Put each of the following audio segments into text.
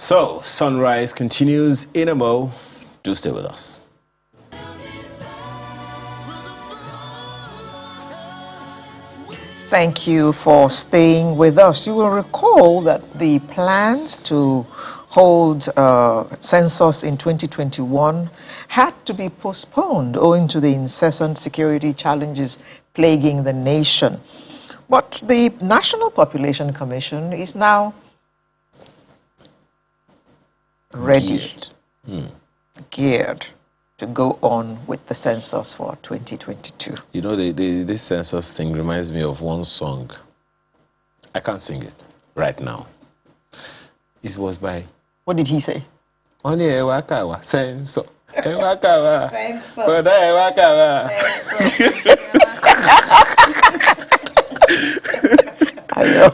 So, Sunrise continues in a mo. Do stay with us. Thank you for staying with us. You will recall that the plans to hold census in 2021 had to be postponed owing to the incessant security challenges plaguing the nation. But the National Population Commission is now ready, geared to go on with the census for 2022. You know, this census thing reminds me of one song. I can't sing it right now. It was by... What did he say? Oni ewakawa census. Ewakawa. Census. Koda ewakawa. I know.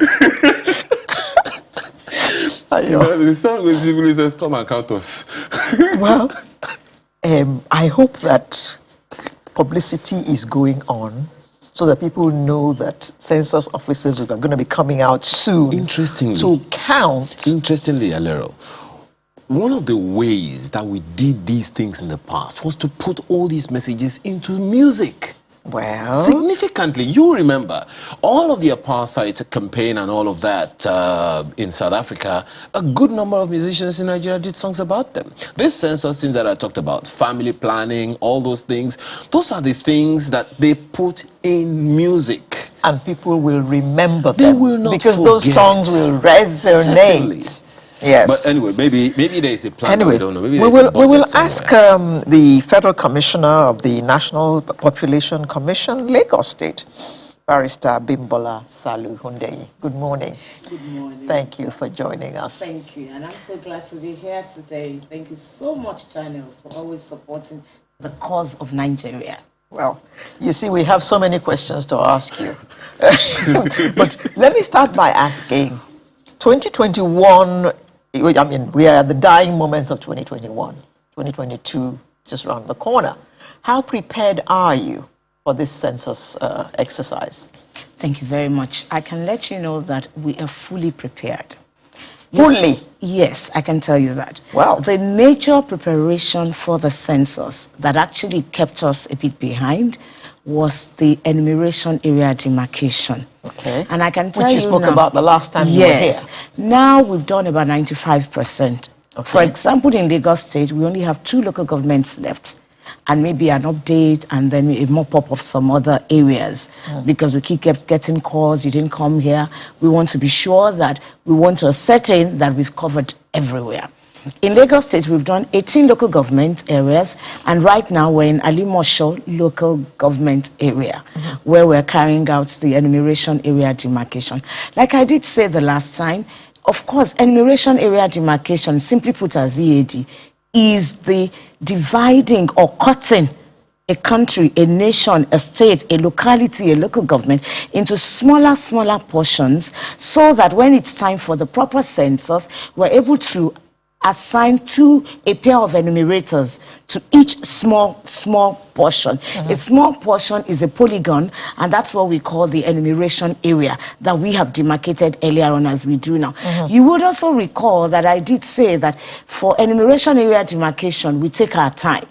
I know. You know, the song was simply says, come and count us. Well, I hope that publicity is going on so that people know that census officers are going to be coming out soon. Interestingly, to count. Interestingly, Alero, one of the ways that we did these things in the past was to put all these messages into music. Well, significantly, you remember all of the apartheid campaign and all of that in South Africa. A good number of musicians in Nigeria did songs about them. This census thing that I talked about, family planning, all those things, those are the things that they put in music. And people will remember them. They will not because forget. Those songs will resonate. Certainly. Yes. But anyway, maybe there is a plan. Anyway, We don't know. Maybe we will somewhere. ask the Federal Commissioner of the National Population Commission, Lagos State, Barrister Bimbola Salu Hundeyi. Good morning. Good morning. Thank you for joining us. Thank you, and I'm so glad to be here today. Thank you so much, Channels, for always supporting the cause of Nigeria. Well, you see, we have so many questions to ask you. But let me start by asking, 2021, I mean, we are at the dying moments of 2021. 2022 just around the corner. How prepared are you for this census exercise? Thank you very much. I can let you know that we are fully prepared. Fully? Yes, I can tell you that. Wow. The major preparation for the census that actually kept us a bit behind was the enumeration area demarcation. Okay. And I can tell Which you you spoke now, about the last time you were here. Now we've done about 95%. Okay. For example, in Lagos State, we only have 2 local governments left, and maybe an update and then a mop-up of some other areas, because we keep getting calls, you didn't come here. We want to be sure that we want to ascertain that we've covered everywhere. In Lagos State, we've done 18 local government areas, and right now we're in Alimosho local government area, where we're carrying out the enumeration area demarcation. Like I did say the last time, of course, enumeration area demarcation, simply put as EAD, is the dividing or cutting a country, a nation, a state, a locality, a local government into smaller portions, so that when it's time for the proper census, we're able to assign to a pair of enumerators to each small portion. A small portion is a polygon, and that's what we call the enumeration area that we have demarcated earlier on as we do now. You would also recall that I did say that for enumeration area demarcation, we take our time.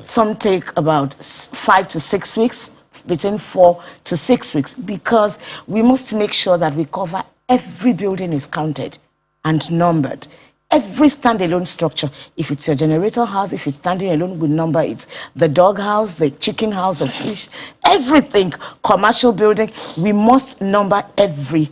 Some take about 5 to 6 weeks, between 4 to 6 weeks, because we must make sure that we cover every building is counted and numbered. Every standalone structure, if it's your generator house, if it's standing alone, we number it. The dog house, the chicken house, the fish, everything, commercial building, we must number every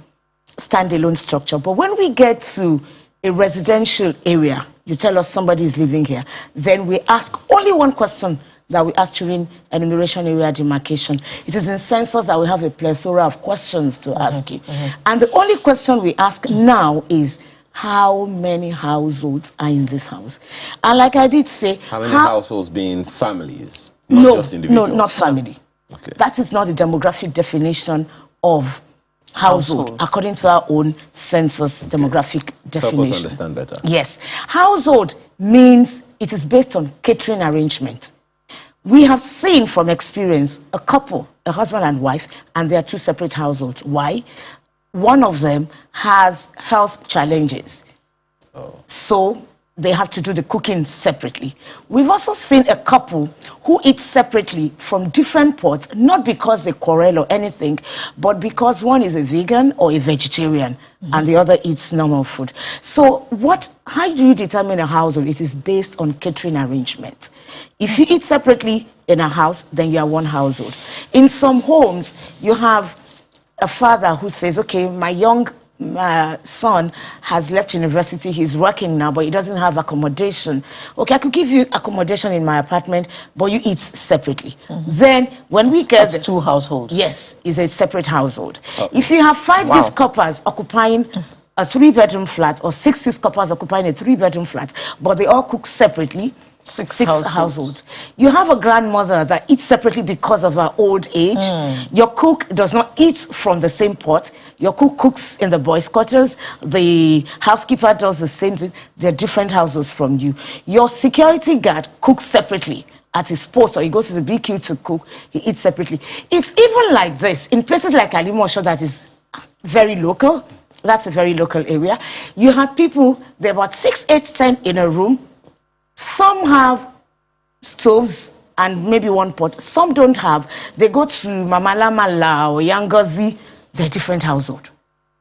standalone structure. But when we get to a residential area, you tell us somebody is living here, then we ask only one question that we ask during enumeration area demarcation. It is in census that we have a plethora of questions to ask you. And the only question we ask now is, how many households are in this house? And like I did say... How many households being families, not just individuals? No, not family. Okay. That is not the demographic definition of household, according to our own census demographic definition. Help us understand better. Yes. Household means it is based on catering arrangement. We have seen from experience a couple, a husband and wife, and they are 2 separate households. Why? One of them has health challenges. So they have to do the cooking separately. We've also seen a couple who eat separately from different pots, not because they quarrel or anything, but because one is a vegan or a vegetarian and the other eats normal food. So how do you determine a household? It is based on catering arrangement. If you eat separately in a house, then you are one household. In some homes, you have a father who says, okay, my young son has left university, he's working now, but he doesn't have accommodation. Okay, I could give you accommodation in my apartment, but you eat separately. Then when we get... That's two households. Yes, it's a separate household. If you have 5 youth couples occupying a 3-bedroom flat or 6 youth couples occupying a 3-bedroom flat, but they all cook separately, six households. You have a grandmother that eats separately because of her old age. Your cook does not eat from the same pot. Your cook cooks in the boys' quarters. The housekeeper does the same thing. They're different households from you. Your security guard cooks separately at his post, or he goes to the BQ to cook. He eats separately. It's even like this. In places like Alimosho, that is very local. That's a very local area. You have people, they're about 6, 8, 10 in a room. Some have stoves and maybe one pot. Some don't have. They go to Mamalamala or Yangozi. They're different household.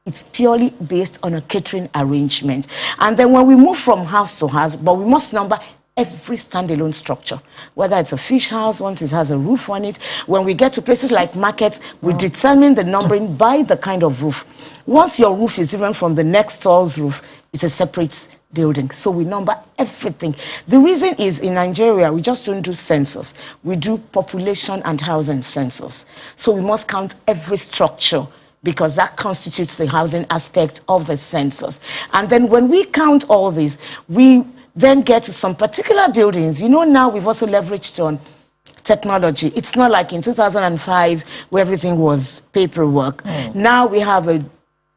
It's purely based on a catering arrangement. And then when we move from house to house, but we must number every standalone structure, whether it's a fish house, once it has a roof on it. When we get to places like markets, we determine the numbering by the kind of roof. Once your roof is even from the next store's roof, it's a separate building. So we number everything. The reason is in Nigeria, we just don't do census. We do population and housing census. So we must count every structure because that constitutes the housing aspect of the census. And then when we count all these, we then get to some particular buildings. You know, now we've also leveraged on technology. It's not like in 2005 where everything was paperwork. Now we have a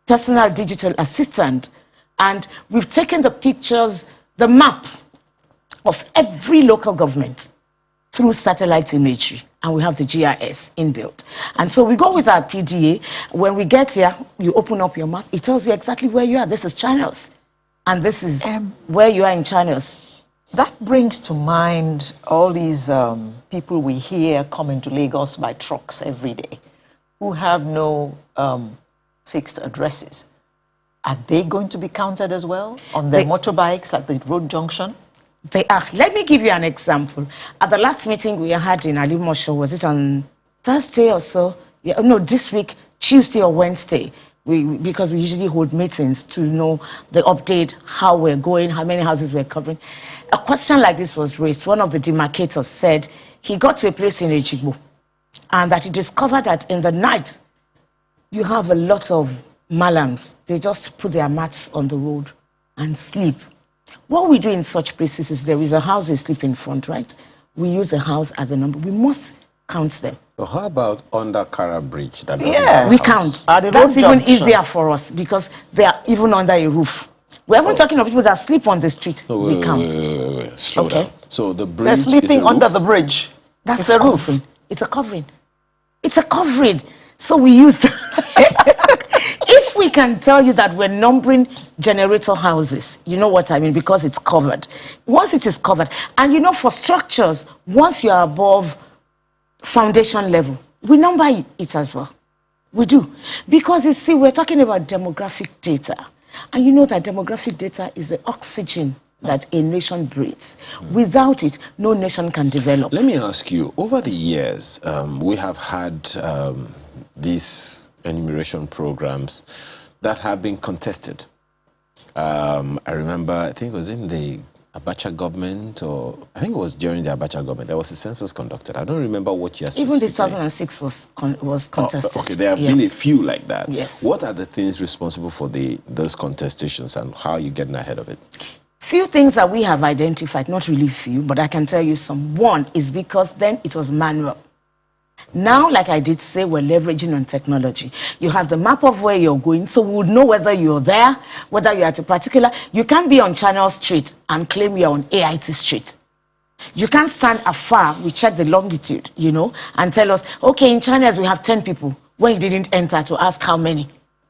personal digital assistant, and we've taken the pictures, the map of every local government through satellite imagery, and we have the GIS inbuilt. And so we go with our PDA. When we get here, you open up your map. It tells you exactly where you are. This is Channels, and this is where you are in Channels. That brings to mind all these people we hear coming to Lagos by trucks every day who have no fixed addresses. Are they going to be counted as well on their motorbikes at the road junction? They are. Let me give you an example. At the last meeting we had in Alimosho, was it on Thursday or so? Yeah, no, this week, Tuesday or Wednesday, because we usually hold meetings to know the update, how we're going, how many houses we're covering. A question like this was raised. One of the demarcators said he got to a place in Ejigbo and that he discovered that in the night you have a lot of malams. They just put their mats on the road and sleep. What we do in such places is there is a house they sleep in front, right? We use a house as a number. We must count them. So how about under Kara Bridge? We count. That's even easier for us because they are even under a roof. We're even talking of people that sleep on the street. We count. Wait. Slow down. So the bridge They're sleeping under the bridge. That's a roof. It's a covering. It's a covering. So we use... If we can tell you that we're numbering generator houses, you know what I mean, because it's covered. Once it is covered, and you know, for structures, once you are above foundation level, we number it as well. We do. Because you see, we're talking about demographic data. And you know that demographic data is the oxygen that a nation breathes. Without it, no nation can develop. Let me ask you, over the years, we have had these enumeration programs that have been contested. I remember, I think it was in the Abacha government, or I think it was during the Abacha government, there was a census conducted. I don't remember what year specifically. Even the 2006 was contested. Okay, there have been a few like that. Yes. What are the things responsible for those contestations, and how are you getting ahead of it? Few things that we have identified, not really few, but I can tell you some. One is because then it was manual. Now, like I did say, we're leveraging on technology. You have the map of where you're going, so we would know whether you're there, whether you're at a particular... You can't be on Channel Street and claim you're on AIT Street. You can't stand afar, we check the longitude, you know, and tell us, okay, in Channels we have 10 people, when you didn't enter to ask how many.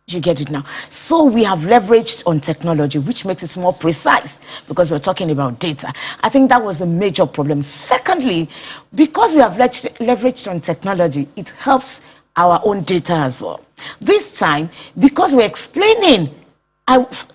You get it now. So we have leveraged on technology, which makes it more precise because we're talking about data. I think that was a major problem. Secondly, because we have leveraged on technology, it helps our own data as well. This time, because we're explaining,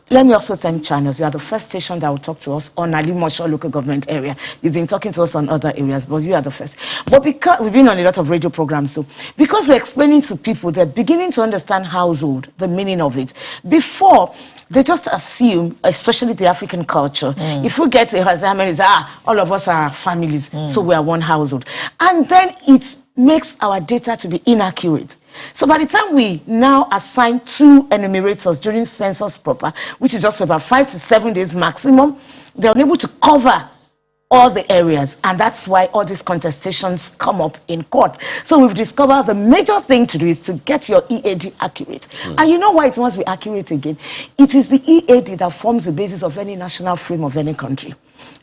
let me also thank channels. You are the first station that will talk to us on Alimosho local government area. You've been talking to us on other areas, but you are the first. But because we've been on a lot of radio programs, so because we're explaining to people, they're beginning to understand household, the meaning of it. Before, they just assume, especially the African culture, if we get a husband, all of us are families, so we are one household. And then it makes our data to be inaccurate. So by the time we now assign 2 enumerators during census proper, which is just for about 5 to 7 days maximum, they're unable to cover all the areas, and that's why all these contestations come up in court. So we've discovered the major thing to do is to get your EAD accurate. And you know why it must be accurate again? It is the EAD that forms the basis of any national frame of any country.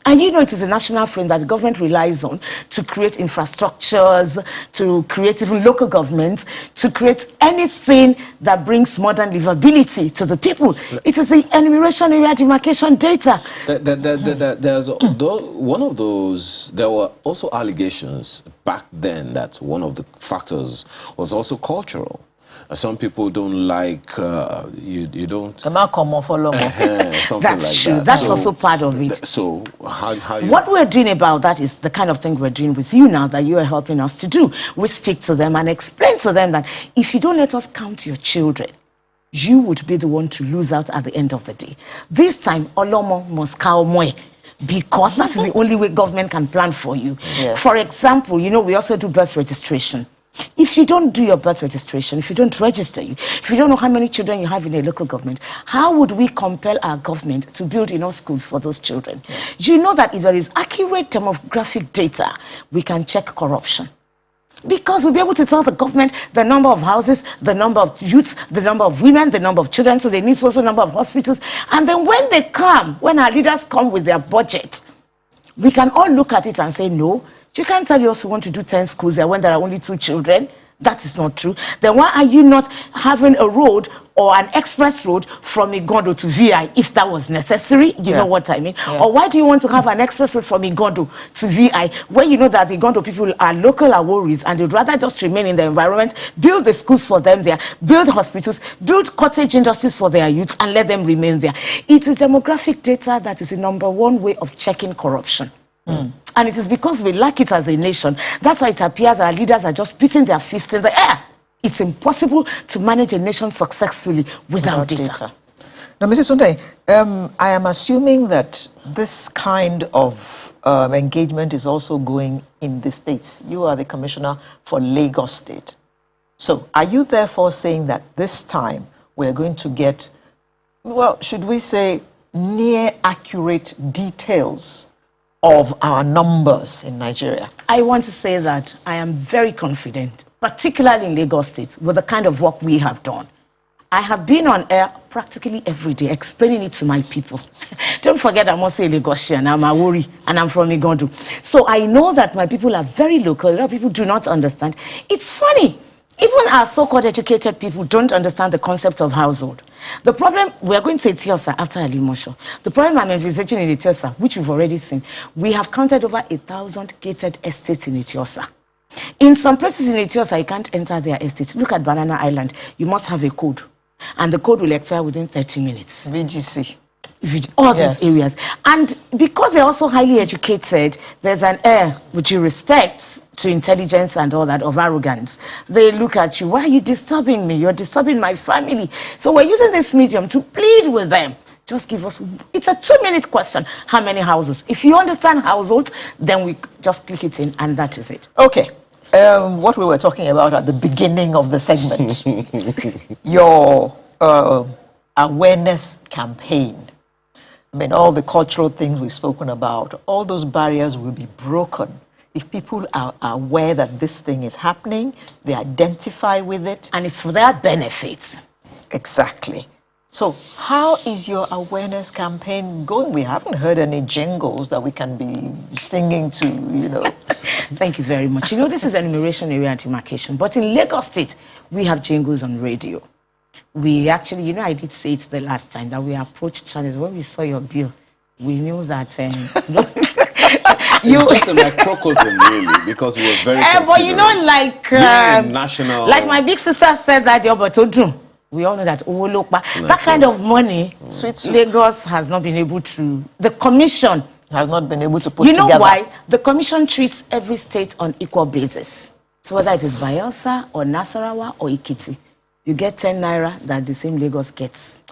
And you know it is a national frame that the government relies on to create infrastructures, to create even local governments, to create anything that brings modern livability to the people. It is the enumeration area demarcation data. There's one of those, there were also allegations back then that one of the factors was also cultural. Some people don't like, you don't... Something That's like true. That. That's also part of it. So how you... What we're doing about that is the kind of thing we're doing with you now that you are helping us to do. We speak to them and explain to them that if you don't let us count your children, you would be the one to lose out at the end of the day. This time, Olomo must cow moe, because that's the only way government can plan for you. Yes. For example, you know, we also do birth registration. If you don't do your birth registration, if you don't register you, if you don't know how many children you have in a local government, how would we compel our government to build enough schools for those children? Yeah. You know that if there is accurate demographic data, we can check corruption. Because we'll be able to tell the government the number of houses, the number of youths, the number of women, the number of children, so they need also number of hospitals. And then when they come, when our leaders come with their budget, we can all look at it and say, no, you can't tell us you want to do 10 schools there when there are only 2 children. That is not true. Then why are you not having a road or an express road from Igondo to VI if that was necessary? You know what I mean? Yeah. Or why do you want to have an express road from Igondo to VI when you know that the Igondo people are local Aworis and they'd rather just remain in the environment, build the schools for them there, build hospitals, build cottage industries for their youths and let them remain there. It is demographic data that is the #1 way of checking corruption. And it is because we lack it as a nation. That's why it appears our leaders are just beating their fists in the air. It's impossible to manage a nation successfully without data. Now, Mrs. Sunday, I am assuming that this kind of engagement is also going in the states. You are the commissioner for Lagos State. So are you therefore saying that this time we're going to get, well, should we say, near accurate details of our numbers in Nigeria? I want to say that I am very confident, particularly in Lagos State, with the kind of work we have done. I have been on air practically every day explaining it to my people. Don't forget I'm also a Lagosian, I'm a Wuri, and I'm from Igondo. So I know that my people are very local. A lot of people do not understand. It's funny. Even our so-called educated people don't understand the concept of household. The problem, we're going to Etiosa after Alimosho. The problem I'm envisaging in Etiosa, which we've already seen, we have counted over 1,000 gated estates in Etiosa. In some places in Etiosa, you can't enter their estate. Look at Banana Island. You must have a code. And the code will expire within 30 minutes. VGC. All these areas. And because they're also highly educated, there's an air, with due respect to intelligence and all that, of arrogance. They look at you, why are you disturbing me? You're disturbing my family. So we're using this medium to plead with them. Just give us, it's a 2-minute question, how many households? If you understand households, then we just click it in and that is it. Okay. What we were talking about at the beginning of the segment, your awareness campaign. I mean, all the cultural things we've spoken about, all those barriers will be broken if people are aware that this thing is happening, they identify with it. And it's for their benefit. Exactly. So how is your awareness campaign going? We haven't heard any jingles that we can be singing to, you know. Thank you very much. You know, this is enumeration area and demarcation, but in Lagos State, we have jingles on radio. we actually, you know, I did say it the last time that we approached channels. When we saw your bill, we knew that It's just a microcosm, really, because we were very considerate. but you know, like national, like my big sister said that we all know that that kind of money, Lagos has not been able to. The commission has not been able to put together. You know why? The commission treats every state on equal basis. So whether it is Bayelsa or Nasarawa or Ikiti, you get 10 naira that the same Lagos gets.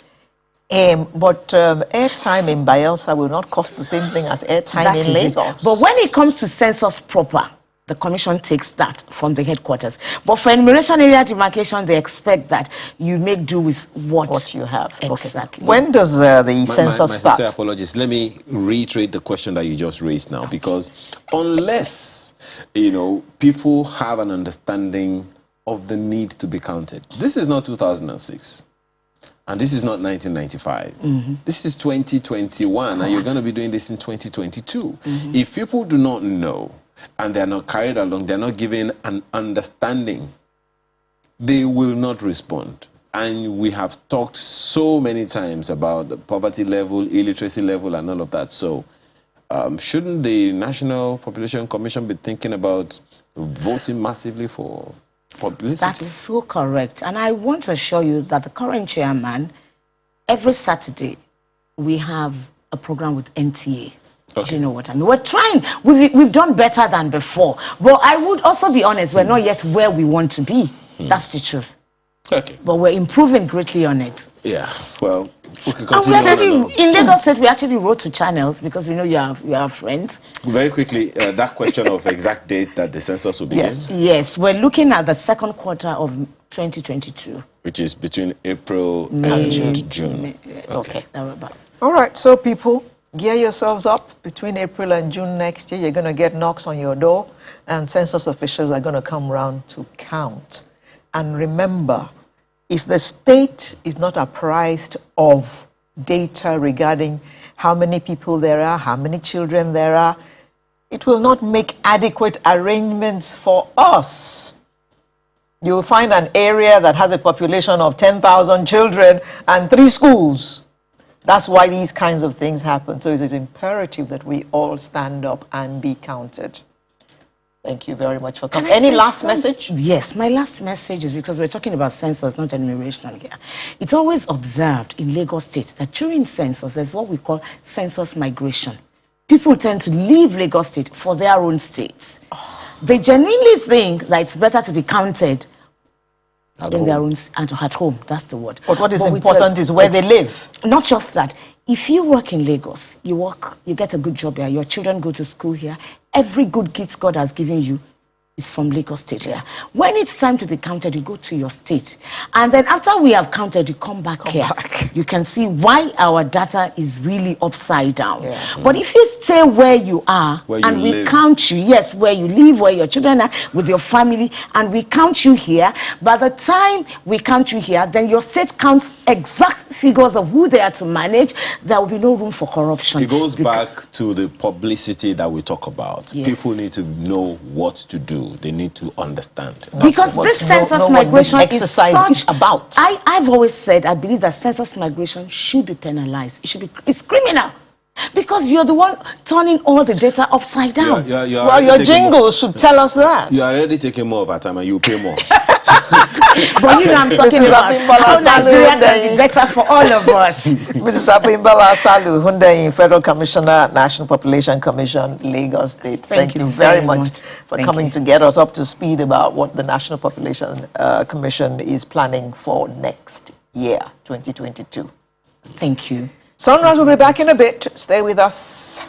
But airtime in Bayelsa will not cost the same thing as airtime in Lagos. But when it comes to census proper, the commission takes that from the headquarters. But for enumeration area demarcation, they expect that you make do with what you have. Exactly. Okay. When does the census start? Sincere apologies. Let me reiterate the question that you just raised now, because unless, you know, people have an understanding of the need to be counted. This is not 2006. And this is not 1995. This is 2021, and you're going to be doing this in 2022. If people do not know, and they're not carried along, they're not given an understanding, they will not respond. And we have talked so many times about the poverty level, illiteracy level, and all of that. So shouldn't the National Population Commission be thinking about voting massively for publicity? That's so correct. And I want to assure you that the current chairman, every Saturday, we have a program with NTA. Okay. Do you know what I mean? We're trying. We've done better than before. But I would also be honest, we're not yet where we want to be. That's the truth. Okay. But we're improving greatly on it. Yeah, well, we can And continue we actually, on. in Lagos State, we actually wrote to channels because we know you have friends. Very quickly, that question of exact date that the census will begin. Yes, we're looking at the second quarter of 2022. Which is between April and June. Okay. All right, so people, gear yourselves up. Between April and June next year, you're going to get knocks on your door, and census officials are going to come around to count. And remember, if the state is not apprised of data regarding how many people there are, how many children there are, it will not make adequate arrangements for us. You'll find an area that has a population of 10,000 children and 3 schools. That's why these kinds of things happen. So it is imperative that we all stand up and be counted. Thank you very much for coming. Any last message? Yes, my last message is because we're talking about census, not enumeration here. It's always observed in Lagos State that during census, there's what we call census migration. People tend to leave Lagos State for their own states. They genuinely think that it's better to be counted in their own, and at home. That's the word. But what is important is where they live. Not just that. If you work in Lagos, you get a good job here, your children go to school here, every good gift God has given you is from Lagos State here. When it's time to be counted, you go to your state. And then after we have counted, you come back here. You can see why our data is really upside down. But if you stay where you are, and we count you, yes, where you live, where your children are, with your family, and we count you here, by the time we count you here, then your state counts exact figures of who they are to manage. There will be no room for corruption. It goes back to the publicity that we talk about. People need to know what to do. They need to understand. Because this census migration is such about. I've always said, I believe that census migration should be penalized. It's criminal. Because you're the one turning all the data upside down. Well, your jingles should tell us that. You are already taking more of our time and you pay more. But you know I'm talking about how Nigeria can be better for all of us. Mrs. Abimbala Salu, Hundeyin, Federal Commissioner, National Population Commission, Lagos State. Thank you very much for coming to get us up to speed about what the National Population Commission is planning for next year, 2022. Thank you. Sunrise will be back in a bit. Stay with us.